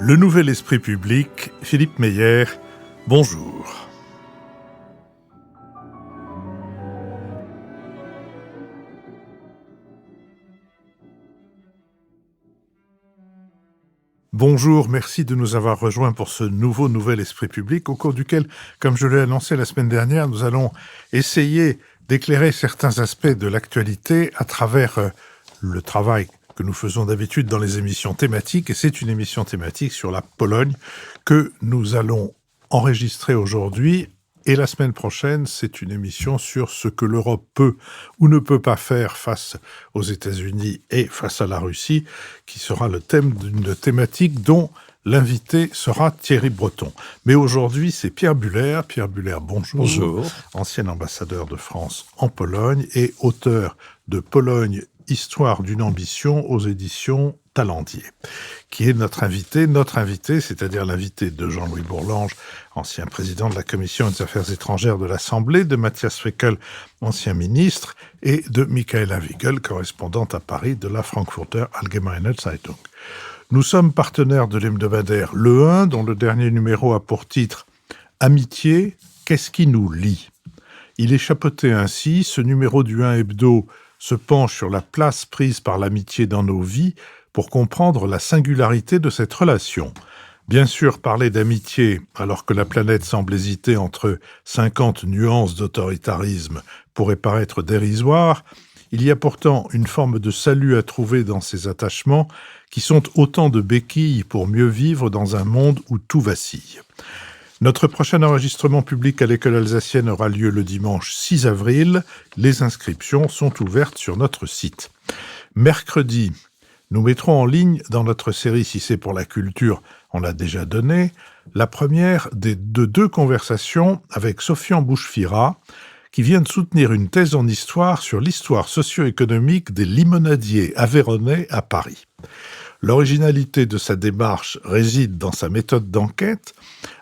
Le nouvel esprit public, Philippe Meyer, bonjour. Bonjour, merci de nous avoir rejoints pour ce nouvel esprit public, au cours duquel, comme je l'ai annoncé la semaine dernière, nous allons essayer d'éclairer certains aspects de l'actualité à travers le travail que nous faisons d'habitude dans les émissions thématiques, et c'est une émission thématique sur la Pologne que nous allons enregistrer aujourd'hui. Et la semaine prochaine, c'est une émission sur ce que l'Europe peut ou ne peut pas faire face aux États-Unis et face à la Russie, qui sera le thème d'une thématique dont l'invité sera Thierry Breton. Mais aujourd'hui, c'est Pierre Buhler. Pierre Buhler, bonjour. Bonjour. Ancien ambassadeur de France en Pologne et auteur de Pologne, Histoire d'une ambition aux éditions Talendier, qui est notre invité, c'est-à-dire l'invité de Jean-Louis Bourlange, ancien président de la Commission des Affaires étrangères de l'Assemblée, de Matthias Fekl, ancien ministre, et de Michaela Wiegel, correspondante à Paris de la Frankfurter Allgemeine Zeitung. Nous sommes partenaires de l'hebdomadaire Le 1, dont le dernier numéro a pour titre « Amitié, qu'est-ce qui nous lie ?» Il est chapeauté ainsi, ce numéro du 1 hebdo se penche sur la place prise par l'amitié dans nos vies pour comprendre la singularité de cette relation. Bien sûr, parler d'amitié, alors que la planète semble hésiter entre 50 nuances d'autoritarisme, pourrait paraître dérisoire. Il y a pourtant une forme de salut à trouver dans ces attachements qui sont autant de béquilles pour mieux vivre dans un monde où tout vacille. Notre prochain enregistrement public à l'école alsacienne aura lieu le dimanche 6 avril. Les inscriptions sont ouvertes sur notre site. Mercredi, nous mettrons en ligne dans notre série Si c'est pour la culture, on l'a déjà donné, la première de deux conversations avec Sofian Bouchfira, qui vient de soutenir une thèse en histoire sur l'histoire socio-économique des limonadiers aveyronnais à Paris. L'originalité de sa démarche réside dans sa méthode d'enquête.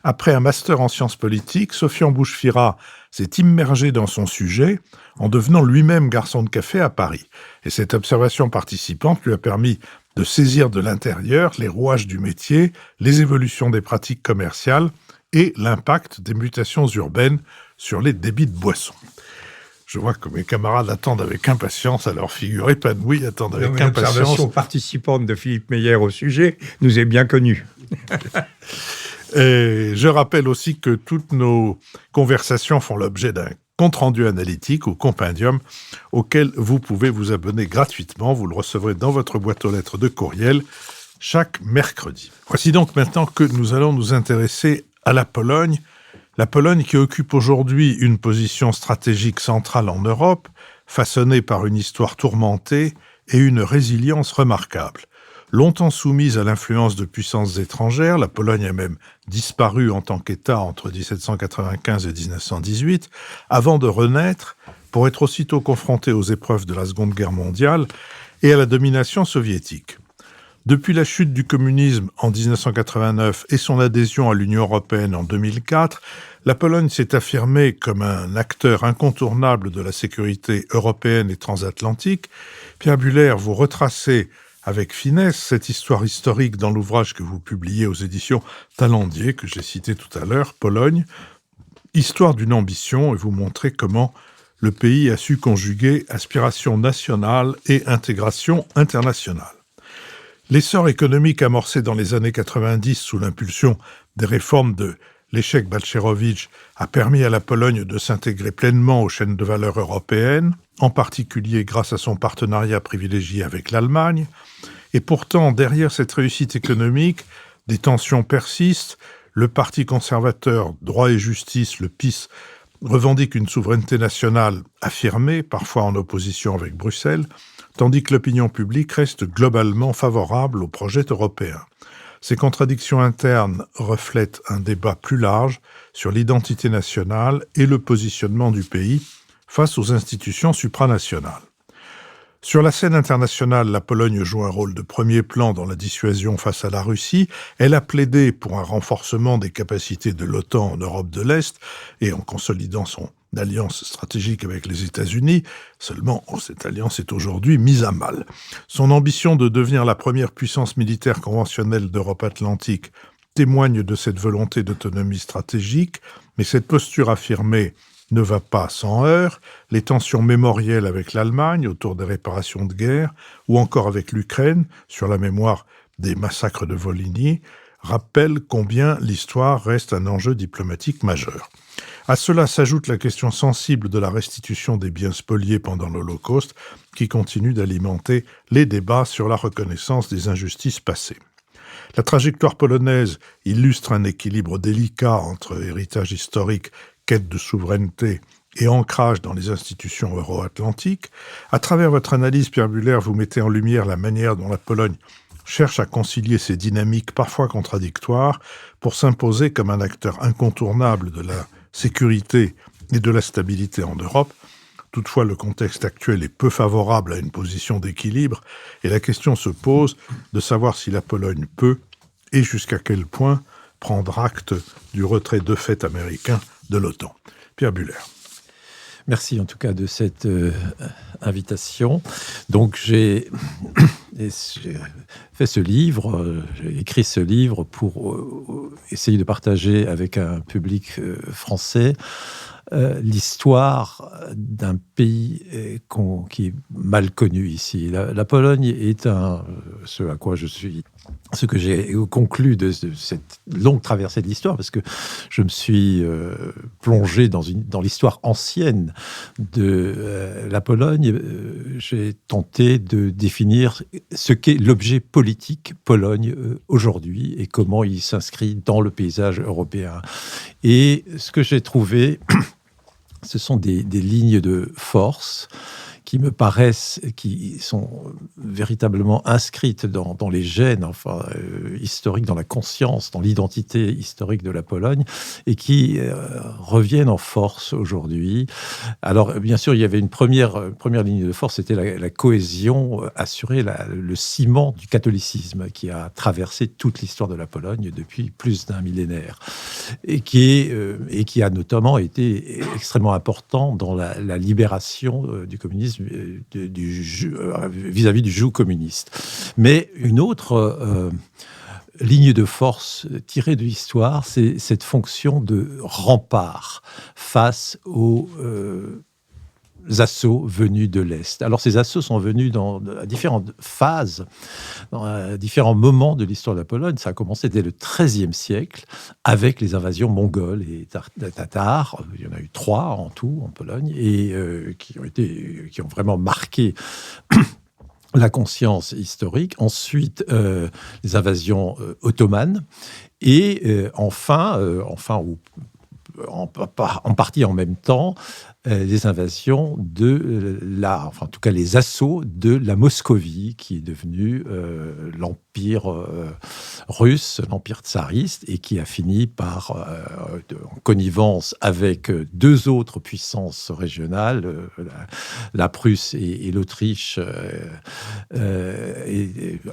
Après un master en sciences politiques, Sofian Bouchfira s'est immergé dans son sujet en devenant lui-même garçon de café à Paris. Et cette observation participante lui a permis de saisir de l'intérieur les rouages du métier, les évolutions des pratiques commerciales et l'impact des mutations urbaines sur les débits de boissons. Je vois que mes camarades attendent avec impatience, à leur figure épanouie, attendent avec impatience. L'observation participante de Philippe Meyer au sujet nous est bien connue. Et je rappelle aussi que toutes nos conversations font l'objet d'un compte-rendu analytique ou compendium auquel vous pouvez vous abonner gratuitement. Vous le recevrez dans votre boîte aux lettres de courriel chaque mercredi. Voici donc maintenant que nous allons nous intéresser à la Pologne. La Pologne qui occupe aujourd'hui une position stratégique centrale en Europe, façonnée par une histoire tourmentée et une résilience remarquable. Longtemps soumise à l'influence de puissances étrangères, la Pologne a même disparu en tant qu'État entre 1795 et 1918, avant de renaître pour être aussitôt confrontée aux épreuves de la Seconde Guerre mondiale et à la domination soviétique. Depuis la chute du communisme en 1989 et son adhésion à l'Union européenne en 2004, la Pologne s'est affirmée comme un acteur incontournable de la sécurité européenne et transatlantique. Pierre Buhler, vous retracez avec finesse cette histoire historique dans l'ouvrage que vous publiez aux éditions Talendier, que j'ai cité tout à l'heure, Pologne, Histoire d'une ambition, et vous montrez comment le pays a su conjuguer aspiration nationale et intégration internationale. L'essor économique amorcé dans les années 90 sous l'impulsion des réformes de l'échec Balcerowicz a permis à la Pologne de s'intégrer pleinement aux chaînes de valeur européennes, en particulier grâce à son partenariat privilégié avec l'Allemagne. Et pourtant, derrière cette réussite économique, des tensions persistent. Le parti conservateur Droit et Justice, le PiS, revendique une souveraineté nationale affirmée, parfois en opposition avec Bruxelles, tandis que l'opinion publique reste globalement favorable au projet européen. Ces contradictions internes reflètent un débat plus large sur l'identité nationale et le positionnement du pays face aux institutions supranationales. Sur la scène internationale, la Pologne joue un rôle de premier plan dans la dissuasion face à la Russie. Elle a plaidé pour un renforcement des capacités de l'OTAN en Europe de l'Est et en consolidant son d'alliance stratégique avec les États-Unis. Seulement, cette alliance est aujourd'hui mise à mal. Son ambition de devenir la première puissance militaire conventionnelle d'Europe atlantique témoigne de cette volonté d'autonomie stratégique, mais cette posture affirmée ne va pas sans heurts. Les tensions mémorielles avec l'Allemagne autour des réparations de guerre, ou encore avec l'Ukraine sur la mémoire des massacres de Volhynie, rappellent combien l'histoire reste un enjeu diplomatique majeur. À cela s'ajoute la question sensible de la restitution des biens spoliés pendant l'Holocauste, qui continue d'alimenter les débats sur la reconnaissance des injustices passées. La trajectoire polonaise illustre un équilibre délicat entre héritage historique, quête de souveraineté et ancrage dans les institutions euro-atlantiques. À travers votre analyse, Pierre Buhler, vous mettez en lumière la manière dont la Pologne cherche à concilier ces dynamiques parfois contradictoires pour s'imposer comme un acteur incontournable de la sécurité et de la stabilité en Europe. Toutefois, le contexte actuel est peu favorable à une position d'équilibre et la question se pose de savoir si la Pologne peut, et jusqu'à quel point, prendre acte du retrait de fait américain de l'OTAN. Pierre Buhler. Merci en tout cas de cette invitation. Donc j'ai fait ce livre, j'ai écrit ce livre pour essayer de partager avec un public français l'histoire d'un pays qui est mal connu ici. La Pologne est ce que j'ai conclu de cette longue traversée de l'histoire, parce que je me suis plongé dans l'histoire ancienne de la Pologne. J'ai tenté de définir ce qu'est l'objet politique Pologne aujourd'hui et comment il s'inscrit dans le paysage européen. Et ce que j'ai trouvé, ce sont des lignes de force qui me paraissent, qui sont véritablement inscrites dans les gènes historiques, dans la conscience, dans l'identité historique de la Pologne, et qui reviennent en force aujourd'hui. Alors, bien sûr, il y avait une première ligne de force, c'était la cohésion assurée, le ciment du catholicisme qui a traversé toute l'histoire de la Pologne depuis plus d'un millénaire, et qui a notamment été extrêmement important dans la libération du communisme vis-à-vis du joug communiste. Mais une autre ligne de force tirée de l'histoire, c'est cette fonction de rempart face aux assauts venus de l'Est. Alors ces assauts sont venus à différentes phases, à différents moments de l'histoire de la Pologne. Ça a commencé dès le XIIIe siècle avec les invasions mongoles et tatars. Il y en a eu 3 en tout en Pologne et qui ont vraiment marqué la conscience historique. Ensuite, les invasions ottomanes et enfin en partie en même temps, les invasions en tout cas les assauts de la Moscovie, qui est devenue l'empire russe, l'empire tsariste, et qui a fini par, en connivence avec 2 autres puissances régionales, la Prusse et l'Autriche,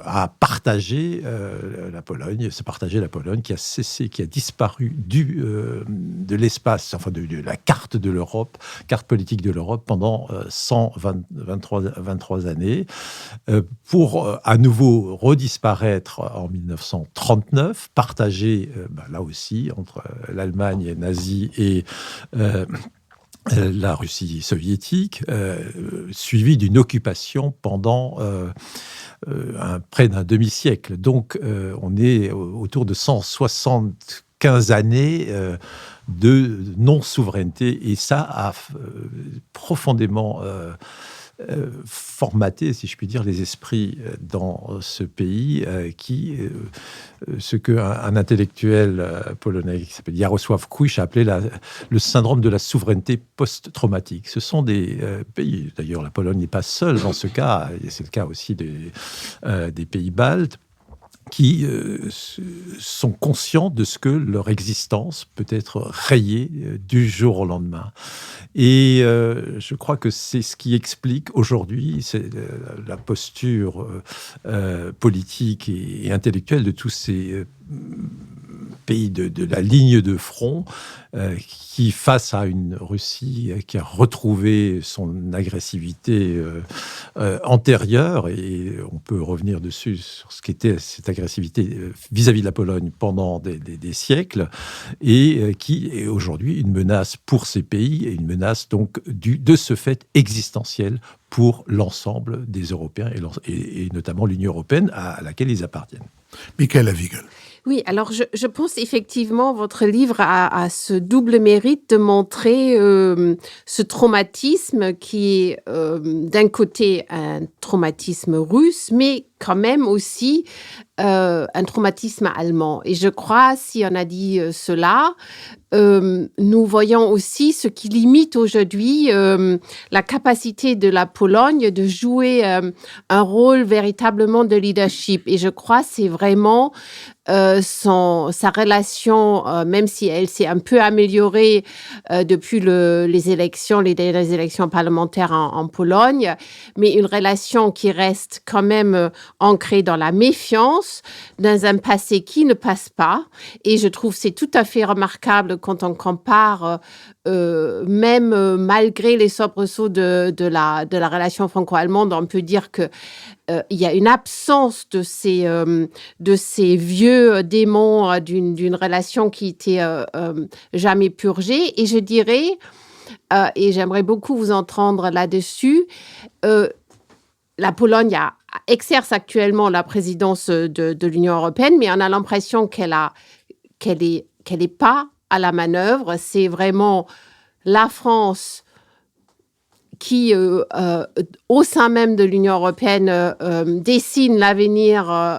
à partager la Pologne, qui a cessé, qui a disparu de l'espace, de la carte de l'Europe, carte politique de l'Europe pendant 123 années, pour à nouveau redisparaître en 1939, partagé là aussi entre l'Allemagne nazie et la Russie soviétique, suivie d'une occupation pendant près d'un demi-siècle. Donc on est autour de 175 années de non-souveraineté, et ça a profondément formaté, si je puis dire, les esprits dans ce pays, ce qu'un intellectuel polonais qui s'appelle Jarosław Kuś a appelé le syndrome de la souveraineté post-traumatique. Ce sont des pays, d'ailleurs la Pologne n'est pas seule dans ce cas, et c'est le cas aussi des pays baltes, qui sont conscients de ce que leur existence peut être rayée du jour au lendemain. Et je crois que c'est ce qui explique aujourd'hui la posture politique et intellectuelle de tous ces pays de la ligne de front, qui, face à une Russie qui a retrouvé son agressivité antérieure, et on peut revenir dessus sur ce qu'était cette agressivité vis-à-vis de la Pologne pendant des siècles, et qui est aujourd'hui une menace pour ces pays, et une menace donc de ce fait existentielle pour l'ensemble des Européens, et notamment l'Union européenne à laquelle ils appartiennent. Michaela Wiegel. Oui, alors je pense effectivement votre livre a ce double mérite de montrer ce traumatisme qui est d'un côté un traumatisme russe, mais quand même aussi un traumatisme allemand. Et je crois, si on a dit cela, nous voyons aussi ce qui limite aujourd'hui la capacité de la Pologne de jouer un rôle véritablement de leadership. Et je crois que c'est vraiment sa relation, même si elle s'est un peu améliorée depuis les élections parlementaires en Pologne, mais une relation qui reste quand même ancrée dans la méfiance, dans un passé qui ne passe pas. Et je trouve que c'est tout à fait remarquable quand on compare, même malgré les soubresauts de la relation franco-allemande, on peut dire que il y a une absence de ces vieux démons d'une relation qui était jamais purgée. Et je dirais, et j'aimerais beaucoup vous entendre là-dessus, la Pologne exerce actuellement la présidence de l'Union européenne, mais on a l'impression qu'elle est pas à la manœuvre. C'est vraiment la France qui, au sein même de l'Union européenne, dessine l'avenir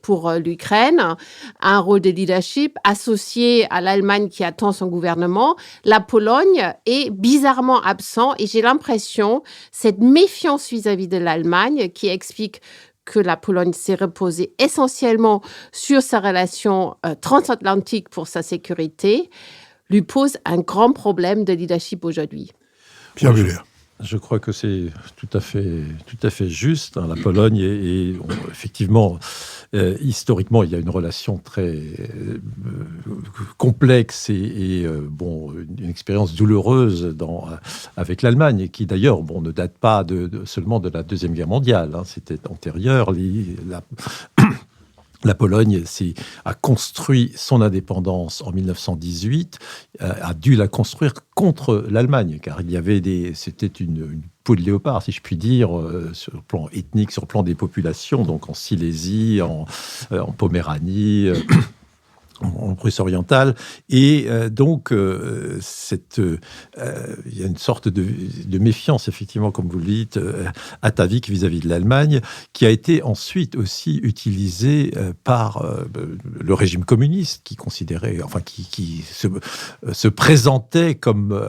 pour l'Ukraine, un rôle de leadership associé à l'Allemagne qui attend son gouvernement. La Pologne est bizarrement absente et j'ai l'impression, cette méfiance vis-à-vis de l'Allemagne qui explique que la Pologne s'est reposée essentiellement sur sa relation transatlantique pour sa sécurité, lui pose un grand problème de leadership aujourd'hui. Pierre Muller. Je crois que c'est tout à fait juste. La Pologne est effectivement, historiquement, il y a une relation très complexe et une expérience douloureuse avec l'Allemagne, qui d'ailleurs ne date pas seulement de la Deuxième Guerre mondiale. C'était antérieur. La Pologne a construit son indépendance en 1918, a dû la construire contre l'Allemagne, car c'était une peau de léopard, si je puis dire, sur le plan ethnique, sur le plan des populations, donc en Silésie, en Poméranie, en Prusse orientale, et donc il y a une sorte de méfiance, effectivement, comme vous le dites, atavique vis-à-vis de l'Allemagne, qui a été ensuite aussi utilisée par le régime communiste, qui considérait, qui se présentait comme,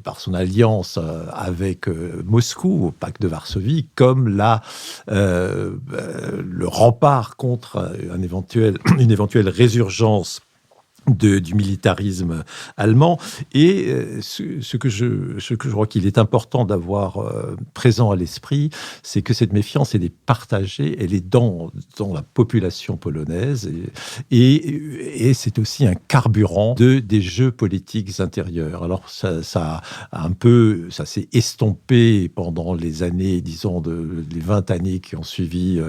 par son alliance avec Moscou, au pacte de Varsovie, comme le rempart contre une éventuelle résurgence du militarisme allemand. Et ce que je crois qu'il est important d'avoir présent à l'esprit, c'est que cette méfiance, elle est partagée, elle est dans la population polonaise, et c'est aussi un carburant des jeux politiques intérieurs. Alors ça s'est estompé pendant les années, disons, les 20 années qui ont suivi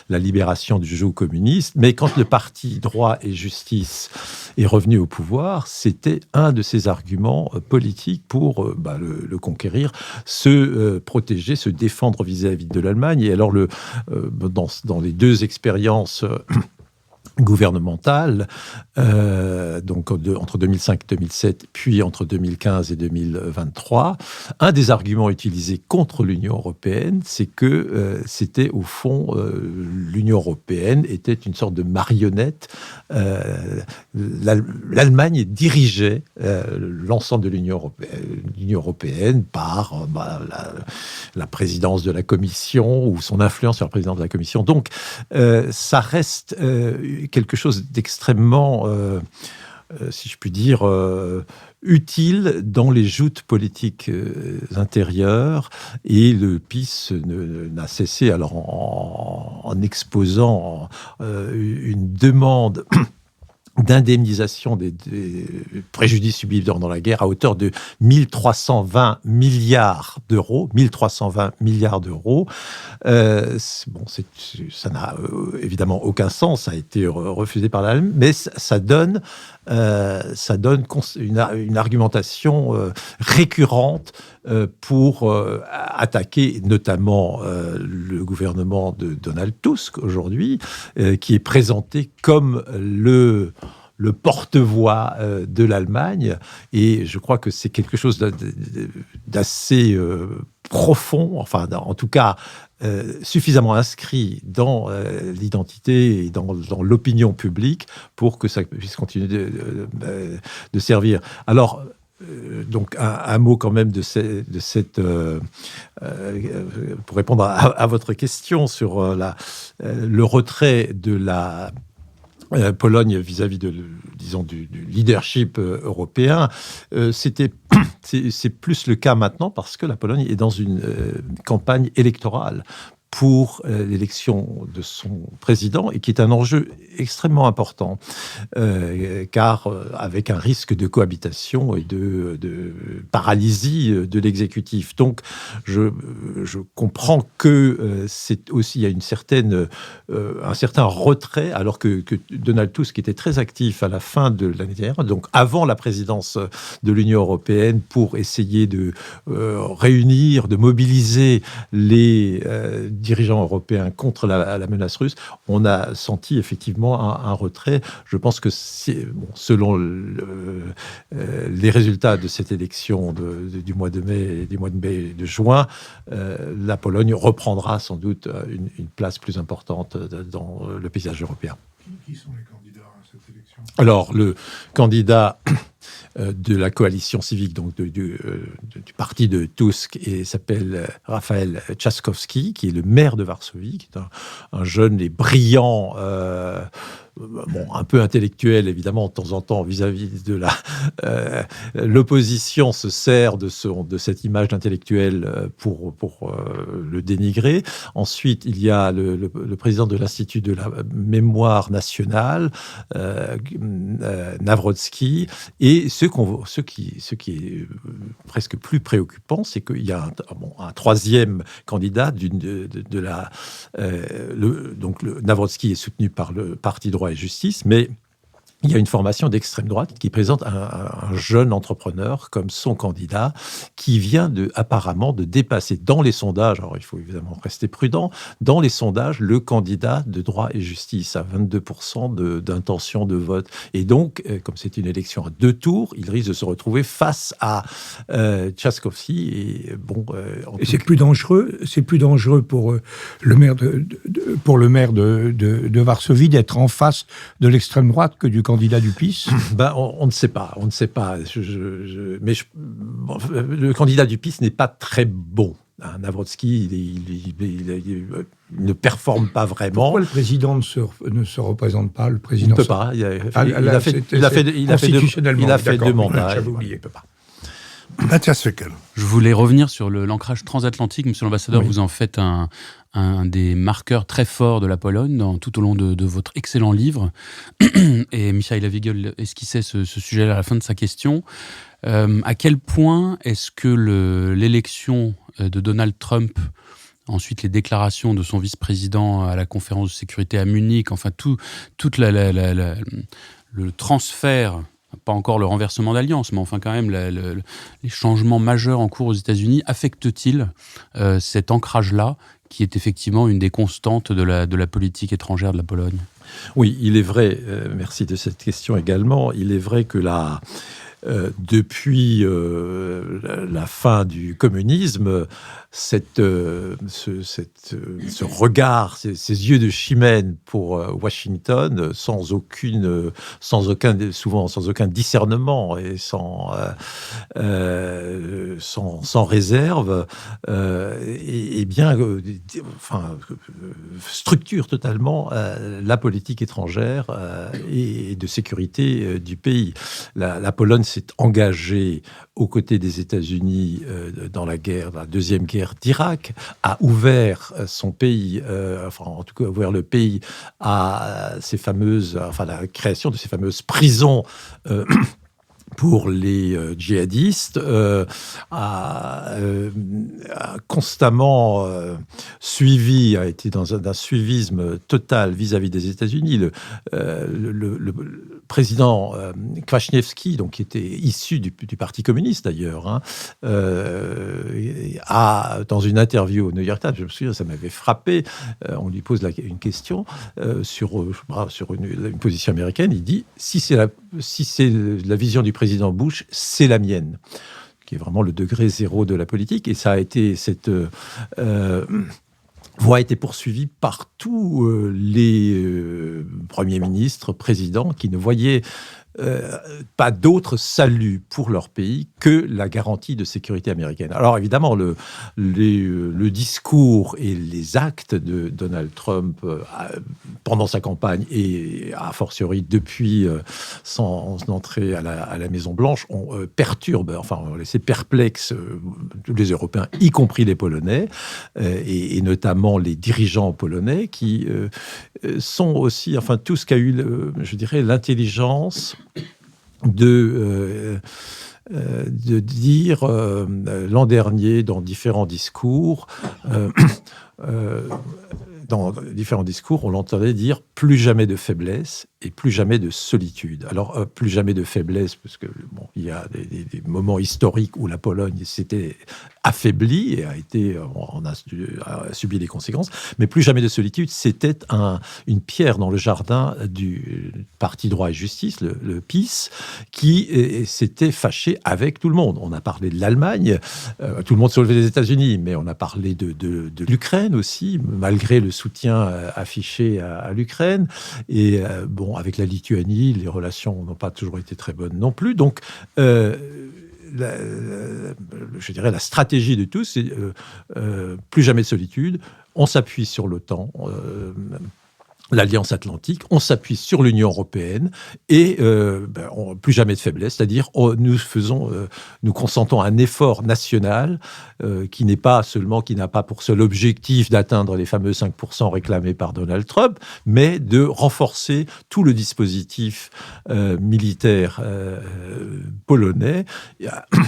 la libération du joug communiste, mais quand le parti Droit et Justice est revenu au pouvoir, c'était un de ses arguments politiques pour le conquérir, se protéger, se défendre vis-à-vis de l'Allemagne. Et alors, dans les deux expériences gouvernementale, donc entre 2005 et 2007, puis entre 2015 et 2023. Un des arguments utilisés contre l'Union européenne, c'est que c'était au fond, l'Union européenne était une sorte de marionnette. L'Allemagne dirigeait l'ensemble de l'Union européenne par la présidence de la Commission ou son influence sur la présidence de la Commission. Donc, ça reste quelque chose d'extrêmement, si je puis dire, utile dans les joutes politiques intérieures. Et le PiS n'a cessé, alors en exposant une demande d'indemnisation des préjudices subis durant la guerre à hauteur de 1320 milliards d'euros. 1320 milliards d'euros. Ça n'a évidemment aucun sens, ça a été refusé par l'Allemagne, mais ça donne une argumentation récurrente pour attaquer notamment le gouvernement de Donald Tusk aujourd'hui, qui est présenté comme le porte-voix de l'Allemagne. Et je crois que c'est quelque chose d'assez profond, enfin, en tout cas, suffisamment inscrit dans l'identité et dans l'opinion publique pour que ça puisse continuer de servir. Alors, donc un mot quand même de cette pour répondre à votre question sur le retrait de la Pologne vis-à-vis du leadership européen, c'est plus le cas maintenant parce que la Pologne est dans une campagne électorale pour l'élection de son président, et qui est un enjeu extrêmement important, car avec un risque de cohabitation et de paralysie de l'exécutif. Donc, je comprends que c'est aussi, il y a un certain retrait, alors que Donald Tusk, qui était très actif à la fin de l'année dernière, donc avant la présidence de l'Union européenne, pour essayer de réunir, de mobiliser les dirigeants européens contre la menace russe, on a senti effectivement un retrait. Je pense que selon les résultats de cette élection du mois de mai et de juin, la Pologne reprendra sans doute une place plus importante dans le paysage européen. Qui sont les candidats à cette élection ? Alors, le candidat de la coalition civique, donc du parti de Tusk, et s'appelle Rafał Trzaskowski, qui est le maire de Varsovie, qui est un jeune et brillant, un peu intellectuel, évidemment, de temps en temps, vis-à-vis de l'opposition se sert de cette image d'intellectuel pour le dénigrer. Ensuite, il y a le président de l'Institut de la mémoire nationale, Nawrocki, et ce qui est presque plus préoccupant, c'est qu'il y a un troisième candidat donc Nawrocki est soutenu par le parti droit et justice, mais il y a une formation d'extrême droite qui présente un jeune entrepreneur comme son candidat, qui vient apparemment de dépasser dans les sondages, alors il faut évidemment rester prudent, dans les sondages, le candidat de droit et justice à 22% d'intention de vote. Et donc, comme c'est une élection à 2 tours, il risque de se retrouver face à Trzaskowski. Et c'est plus dangereux pour le maire de Varsovie d'être en face de l'extrême droite que du candidat du PiS. On ne sait pas. Mais le candidat du PiS n'est pas très bon. Nawrocki, il ne performe pas vraiment. Pourquoi le président ne se représente pas, le président? Il ne peut pas. Il a fait 2 mandats. Il ne peut pas. Mathias Fekl. Je voulais revenir sur l'ancrage transatlantique. Monsieur l'ambassadeur, vous en faites un des marqueurs très forts de la Pologne tout au long de votre excellent livre. Et Michael Wiegel esquissait ce sujet à la fin de sa question. À quel point est-ce que l'élection de Donald Trump, ensuite les déclarations de son vice-président à la conférence de sécurité à Munich, enfin tout le transfert, pas encore le renversement d'alliance, mais enfin quand même les changements majeurs en cours aux États-Unis, affectent-ils cet ancrage-là, qui est effectivement une des constantes de la politique étrangère de la Pologne? Oui, il est vrai, merci de cette question également, il est vrai que depuis la fin du communisme, ce regard, ces yeux de chimène pour Washington, souvent sans aucun discernement et sans réserve, structure totalement la politique étrangère et de sécurité du pays. La Pologne s'est engagé aux côtés des États-Unis dans la deuxième guerre d'Irak, a ouvert son pays, en tout cas ouvert le pays à la création de ces fameuses prisons pour les djihadistes, a constamment suivi, a été dans un suivisme total vis-à-vis des États-Unis. Le président Kwasniewski, donc qui était issu du Parti communiste d'ailleurs, a, dans une interview au New York Times, je me souviens, ça m'avait frappé, on lui pose une question sur une position américaine, il dit « si c'est la vision du président Bush, c'est la mienne », qui est vraiment le degré zéro de la politique. Et ça a été cette voie a été poursuivie par tous les premiers ministres, présidents, qui ne voyaient pas d'autre salut pour leur pays que la garantie de sécurité américaine. Alors évidemment, le discours et les actes de Donald Trump pendant sa campagne et a fortiori depuis son entrée à la Maison-Blanche ont laissé perplexes tous les Européens, y compris les Polonais, et notamment les dirigeants polonais qui sont aussi, tout ce qu'a eu, je dirais, l'intelligence de dire l'an dernier dans différents discours, on l'entendait dire plus jamais de faiblesse et plus jamais de solitude. Alors, plus jamais de faiblesse, parce que il y a des moments historiques où la Pologne s'était affaiblie et a subi des conséquences, mais plus jamais de solitude, c'était une pierre dans le jardin du Parti droit et justice, le PiS, qui s'était fâché avec tout le monde. On a parlé de l'Allemagne, tout le monde sauf les États-Unis, mais on a parlé de l'Ukraine aussi, malgré le soutien affiché à l'Ukraine. Et avec la Lituanie, les relations n'ont pas toujours été très bonnes non plus. Donc, je dirais la stratégie de tous, c'est plus jamais de solitude. On s'appuie sur l'OTAN, l'Alliance Atlantique, on s'appuie sur l'Union européenne et plus jamais de faiblesse, c'est-à-dire nous consentons à un effort national qui n'a pas pour seul objectif d'atteindre les fameux 5% réclamés par Donald Trump, mais de renforcer tout le dispositif militaire polonais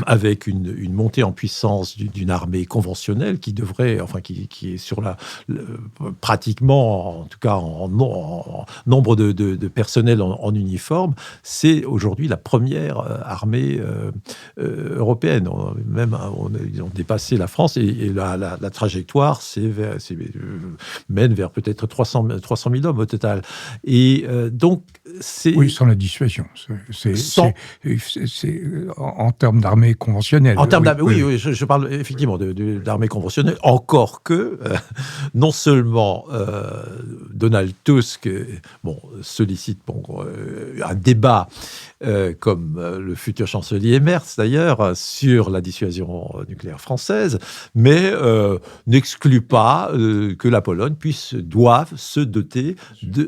avec une montée en puissance d'une armée conventionnelle qui est sur pratiquement, en tout cas en nombre de personnel en uniforme, c'est aujourd'hui la première armée européenne. Ils ont dépassé la France et la trajectoire mène vers peut-être 300 000 hommes au total. Et donc, c'est... Oui, sans la dissuasion. C'est en termes d'armée conventionnelle. En termes d'armée, oui, je parle effectivement d'armée conventionnelle, encore que non seulement Donald Tusk sollicite un débat comme le futur chancelier Merz d'ailleurs sur la dissuasion nucléaire française, mais n'exclut pas que la Pologne doive se doter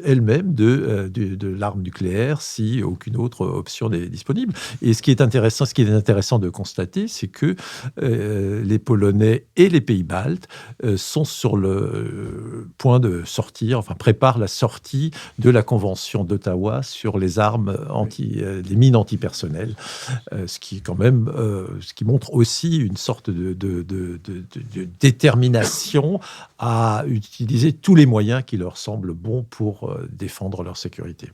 elle-même de l'arme nucléaire si aucune autre option n'est disponible. Et ce qui est intéressant de constater, c'est que les Polonais et les pays baltes sont sur le point de sortir, préparent la sortie de la Convention d'Ottawa sur les armes les mines antipersonnelles, ce qui montre aussi une sorte de détermination à utiliser tous les moyens qui leur semblent bons pour défendre leur sécurité.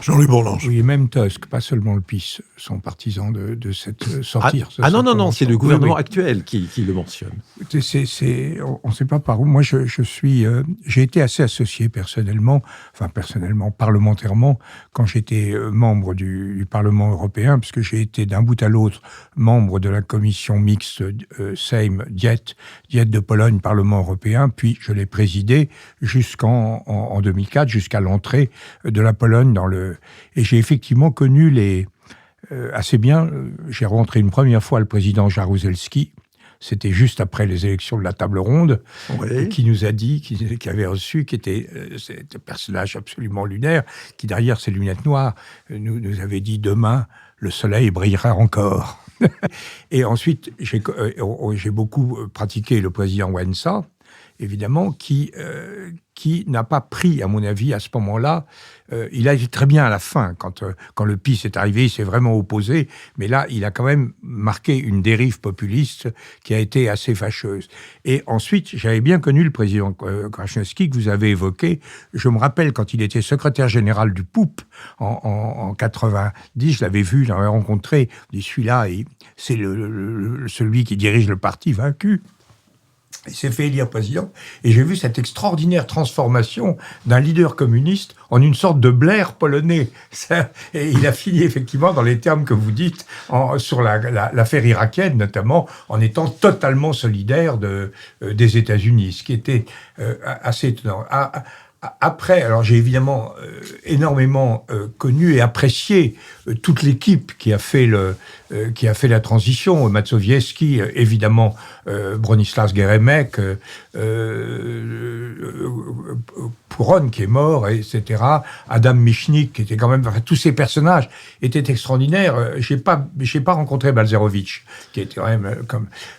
Jean-Louis Bourlange. Oui, et même Tusk, pas seulement le PiS, sont particans de cette sortie. Non, c'est le gouvernement actuel qui le mentionne. On ne sait pas par où. Moi, j'ai été assez associé personnellement, parlementairement, quand j'étais membre du Parlement européen, puisque j'ai été d'un bout à l'autre membre de la commission mixte Sejm-Diet de Pologne, Parlement européen, puis je l'ai présidé en 2004, jusqu'à l'entrée de la Pologne Et j'ai effectivement connu assez bien, j'ai rencontré une première fois le président Jaruzelski, c'était juste après les élections de la table ronde, Oui. qui nous a dit, qui avait reçu, qui était cet personnage absolument lunaire, qui derrière ses lunettes noires nous avait dit « Demain, le soleil brillera encore ». Et ensuite, j'ai beaucoup pratiqué le président Ouensa, évidemment, qui n'a pas pris, à mon avis, à ce moment-là. Il a été très bien à la fin, quand le PiS est arrivé, il s'est vraiment opposé, mais là, il a quand même marqué une dérive populiste qui a été assez fâcheuse. Et ensuite, j'avais bien connu le président Kwasniewski, que vous avez évoqué. Je me rappelle, quand il était secrétaire général du POUP, en 90, je l'avais vu, je l'avais rencontré, je dis, celui-là, c'est celui qui dirige le parti vaincu. Il s'est fait élire président, et j'ai vu cette extraordinaire transformation d'un leader communiste en une sorte de Blair polonais. Et il a fini effectivement, dans les termes que vous dites, sur l'affaire irakienne notamment, en étant totalement solidaire des États-Unis, ce qui était assez étonnant. Après, alors j'ai évidemment énormément connu et apprécié toute l'équipe qui a fait la transition. Mazowiecki, évidemment, Bronisław Geremek, Pouron qui est mort, etc. Adam Michnik, qui était quand même... Enfin, tous ces personnages étaient extraordinaires. J'ai pas rencontré Balcerowicz, qui était quand même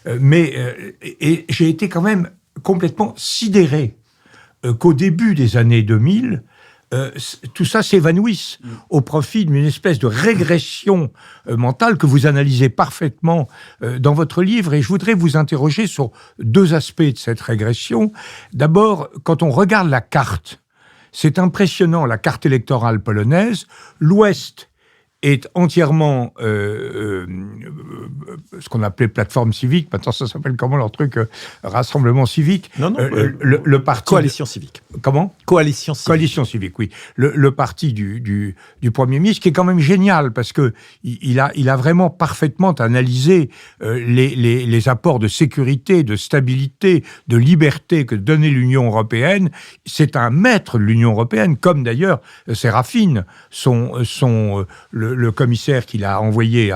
et j'ai été quand même complètement sidéré qu'au début des années 2000, tout ça s'évanouisse au profit d'une espèce de régression mentale que vous analysez parfaitement dans votre livre. Et je voudrais vous interroger sur deux aspects de cette régression. D'abord, quand on regarde la carte, c'est impressionnant, la carte électorale polonaise. L'Ouest est entièrement ce qu'on appelait plateforme civique. Maintenant, ça s'appelle comment leur truc rassemblement civique. Non, le parti... Coalition civique. Comment ? Coalition civique. Coalition civique, oui. Le parti du Premier ministre, qui est quand même génial, parce que il a vraiment parfaitement analysé les apports de sécurité, de stabilité, de liberté que donnait l'Union européenne. C'est un maître de l'Union européenne, comme d'ailleurs Sérafine, le commissaire qu'il a envoyé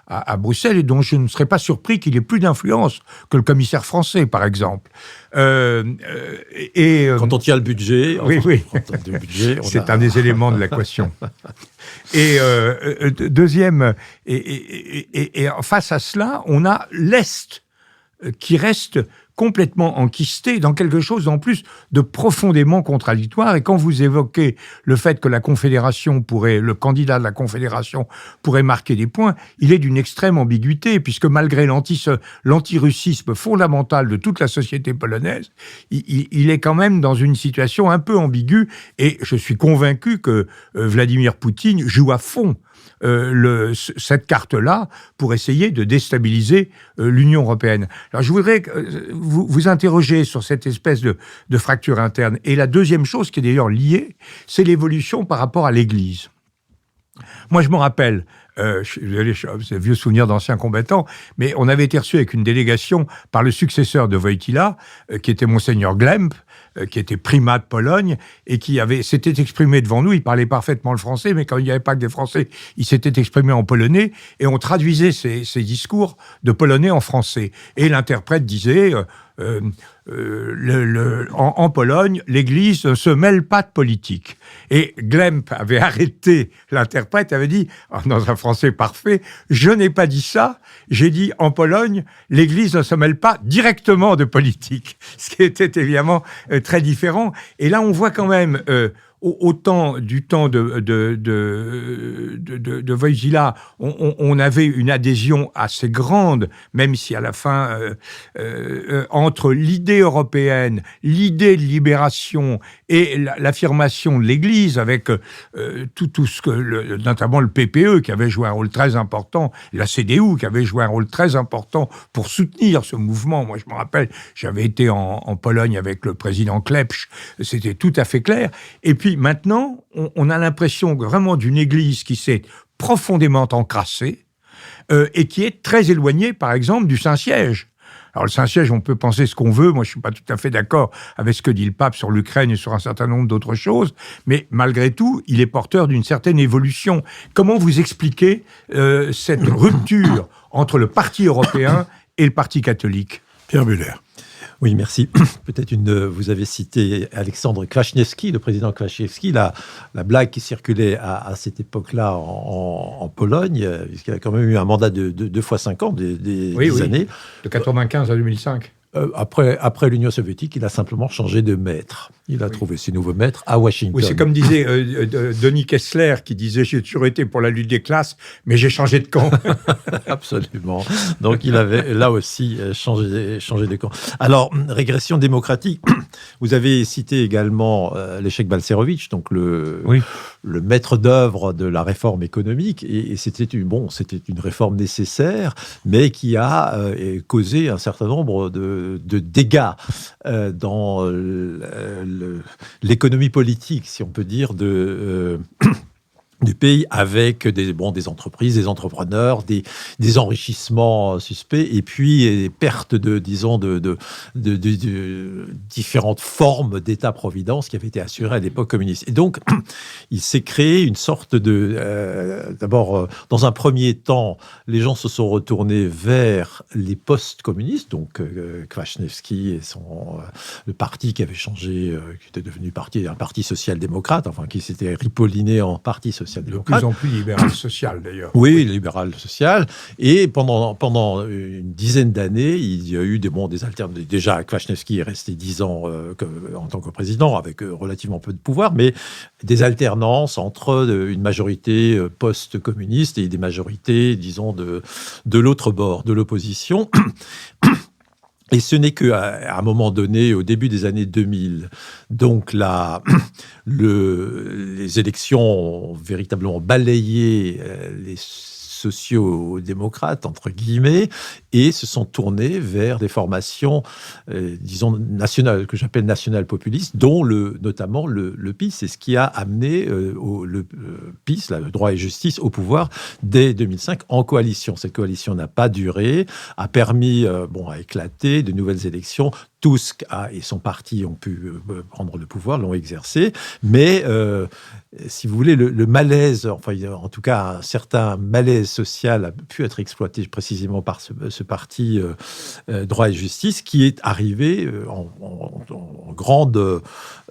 à Bruxelles, et dont je ne serais pas surpris qu'il ait plus d'influence que le commissaire français, par exemple. Quand on tient le budget, c'est un des éléments de l'équation. Et deuxième, et face à cela, on a l'Est qui reste complètement enquisté dans quelque chose en plus de profondément contradictoire. Et quand vous évoquez le fait que le candidat de la Confédération pourrait marquer des points, il est d'une extrême ambiguïté, puisque malgré l'antirussisme fondamental de toute la société polonaise, il est quand même dans une situation un peu ambiguë, et je suis convaincu que Vladimir Poutine joue à fond cette carte-là pour essayer de déstabiliser l'Union européenne. Alors je voudrais vous interroger sur cette espèce de fracture interne. Et la deuxième chose qui est d'ailleurs liée, c'est l'évolution par rapport à l'Église. Moi, je me rappelle, c'est vieux souvenirs d'anciens combattants, mais on avait été reçu avec une délégation par le successeur de Wojtyła, qui était Monseigneur Glemp, qui était primat de Pologne, et qui s'était exprimé devant nous. Il parlait parfaitement le français, mais quand il n'y avait pas que des Français, il s'était exprimé en polonais, et on traduisait ses discours de polonais en français. Et l'interprète disait... en Pologne, l'Église ne se mêle pas de politique. Et Glemp avait arrêté l'interprète, avait dit, dans un français parfait, je n'ai pas dit ça, j'ai dit en Pologne, l'Église ne se mêle pas directement de politique. Ce qui était évidemment très différent. Et là, on voit quand même... du temps de Wojtyła, on avait une adhésion assez grande, même si à la fin, entre l'idée européenne, l'idée de libération et l'affirmation de l'Église, avec tout ce que, notamment le PPE qui avait joué un rôle très important, la CDU qui avait joué un rôle très important pour soutenir ce mouvement. Moi, je me rappelle, j'avais été en Pologne avec le président Klepsch, c'était tout à fait clair. Et puis, maintenant, on a l'impression vraiment d'une Église qui s'est profondément encrassée et qui est très éloignée, par exemple, du Saint-Siège. Alors, le Saint-Siège, on peut penser ce qu'on veut. Moi, je ne suis pas tout à fait d'accord avec ce que dit le pape sur l'Ukraine et sur un certain nombre d'autres choses. Mais malgré tout, il est porteur d'une certaine évolution. Comment vous expliquez cette rupture entre le Parti européen et le Parti catholique. Pierre Muller. Oui, merci. Peut-être vous avez cité Alexandre Kwaśniewski, le président Kwaśniewski, la blague qui circulait à cette époque-là en Pologne, puisqu'il a quand même eu un mandat de 2 fois 5 ans, des années. De 95 à 2005. Après l'Union soviétique, il a simplement changé de maître. Il a trouvé ses nouveaux maîtres à Washington. Oui, c'est comme disait Denis Kessler, qui disait « J'ai toujours été pour la lutte des classes, mais j'ai changé de camp. » Absolument. Donc, il avait là aussi changé de camp. Alors, régression démocratique, vous avez cité également l'échec Balcerowicz, donc le maître d'œuvre de la réforme économique. Et c'était une réforme nécessaire, mais qui a causé un certain nombre de dégâts dans l'économie politique, si on peut dire, du pays, avec des entreprises, des entrepreneurs, des enrichissements suspects, et puis des pertes de différentes formes d'État-providence qui avaient été assurées à l'époque communiste. Et donc, il s'est créé une sorte d'abord, dans un premier temps, les gens se sont retournés vers les post-communistes, donc Kwaśniewski et le parti qui avait changé, qui était devenu un parti social-démocrate, enfin qui s'était ripolliné en parti social-démocrate. De plus en plus libéral-social, d'ailleurs. Oui, libéral-social. Et pendant une dizaine d'années, il y a eu des alternatives. Déjà, Kwaśniewski est resté 10 ans en tant que président, avec relativement peu de pouvoir, mais des alternances entre une majorité post-communiste et des majorités, disons, de l'autre bord, de l'opposition. Et ce n'est qu'à un moment donné, au début des années 2000, donc les élections ont véritablement balayé les sociaux-démocrates, entre guillemets, et se sont tournés vers des formations, disons, nationales, que j'appelle nationales-populistes, dont notamment le PiS. C'est ce qui a amené le PiS, le droit et justice, au pouvoir dès 2005 en coalition. Cette coalition n'a pas duré, a permis à éclater de nouvelles élections. Tusk et son parti ont pu prendre le pouvoir, l'ont exercé, mais si vous voulez, le malaise, enfin en tout cas un certain malaise social a pu être exploité précisément par ce parti droit et justice qui est arrivé en grande,